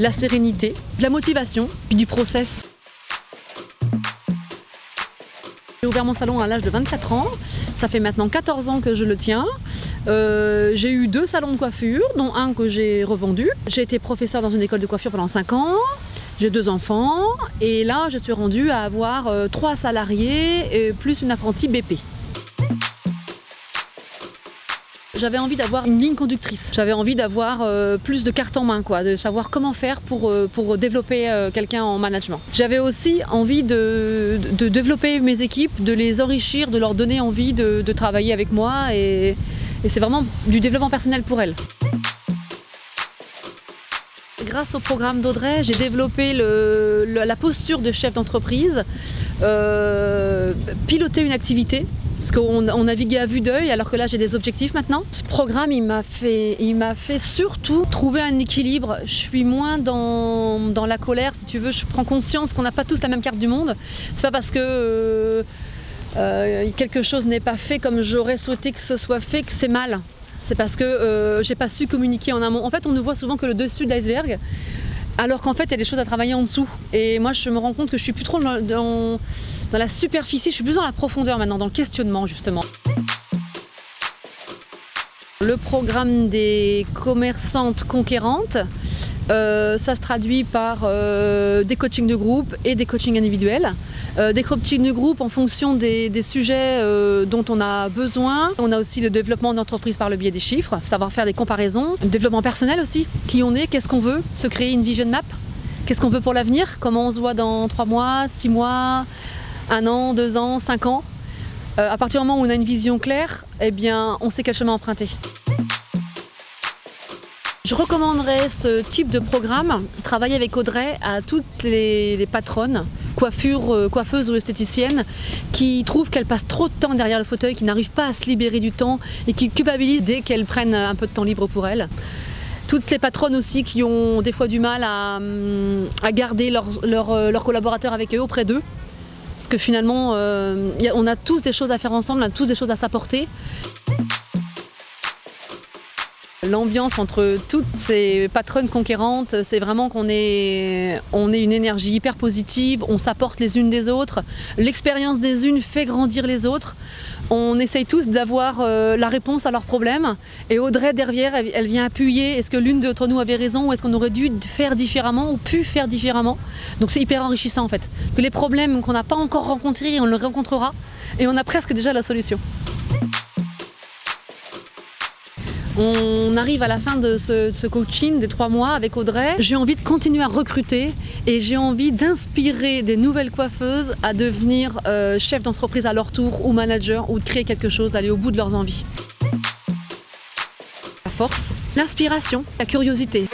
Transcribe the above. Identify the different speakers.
Speaker 1: de la sérénité, de la motivation, puis du process. J'ai ouvert mon salon à l'âge de 24 ans, ça fait maintenant 14 ans que je le tiens. J'ai eu 2 salons de coiffure, dont un que j'ai revendu. J'ai été professeure dans une école de coiffure pendant 5 ans, j'ai 2 enfants et là je suis rendue à avoir 3 salariés et plus une apprentie BP. J'avais envie d'avoir une ligne conductrice, j'avais envie d'avoir plus de cartes en main, de savoir comment faire pour développer quelqu'un en management. J'avais aussi envie de développer mes équipes, de les enrichir, de leur donner envie de travailler avec moi et c'est vraiment du développement personnel pour elles. Grâce au programme d'Audrey, j'ai développé la posture de chef d'entreprise, piloter une activité. Parce qu'on naviguait à vue d'œil alors que là j'ai des objectifs maintenant. Ce programme il m'a fait surtout trouver un équilibre. Je suis moins dans la colère si tu veux, je prends conscience qu'on n'a pas tous la même carte du monde. C'est pas parce que quelque chose n'est pas fait comme j'aurais souhaité que ce soit fait que c'est mal. C'est parce que j'ai pas su communiquer en amont. En fait on ne voit souvent que le dessus de l'iceberg. Alors qu'en fait, il y a des choses à travailler en dessous. Et moi, je me rends compte que je suis plus trop dans la superficie, je suis plus dans la profondeur maintenant, dans le questionnement justement. Le programme des commerçantes conquérantes, ça se traduit par des coachings de groupe et des coachings individuels. Des coachings de groupe en fonction des sujets dont on a besoin. On a aussi le développement d'entreprise par le biais des chiffres, savoir faire des comparaisons. Le développement personnel aussi, qui on est, qu'est-ce qu'on veut, se créer une vision map. Qu'est-ce qu'on veut pour l'avenir, comment on se voit dans 3 mois, 6 mois, 1 an, 2 ans, 5 ans. À partir du moment où on a une vision claire, eh bien, on sait quel chemin emprunter. Je recommanderais ce type de programme, travailler avec Audrey, à toutes les patronnes, coiffeuses ou esthéticiennes, qui trouvent qu'elles passent trop de temps derrière le fauteuil, qui n'arrivent pas à se libérer du temps et qui culpabilisent dès qu'elles prennent un peu de temps libre pour elles. Toutes les patronnes aussi qui ont des fois du mal à garder leurs collaborateurs avec eux, auprès d'eux. Parce que finalement, on a tous des choses à faire ensemble, on a tous des choses à s'apporter. L'ambiance entre toutes ces patronnes conquérantes, c'est vraiment qu'on est une énergie hyper positive, on s'apporte les unes des autres, l'expérience des unes fait grandir les autres, on essaye tous d'avoir la réponse à leurs problèmes et Audrey derrière, elle vient appuyer, est-ce que l'une d'entre nous avait raison ou est-ce qu'on aurait dû faire différemment ou pu faire différemment. Donc c'est hyper enrichissant en fait, que les problèmes qu'on n'a pas encore rencontrés, on les rencontrera et on a presque déjà la solution. On arrive à la fin de ce coaching des 3 mois avec Audrey. J'ai envie de continuer à recruter et j'ai envie d'inspirer des nouvelles coiffeuses à devenir chefs d'entreprise à leur tour ou managers ou de créer quelque chose, d'aller au bout de leurs envies. La force, l'inspiration, la curiosité.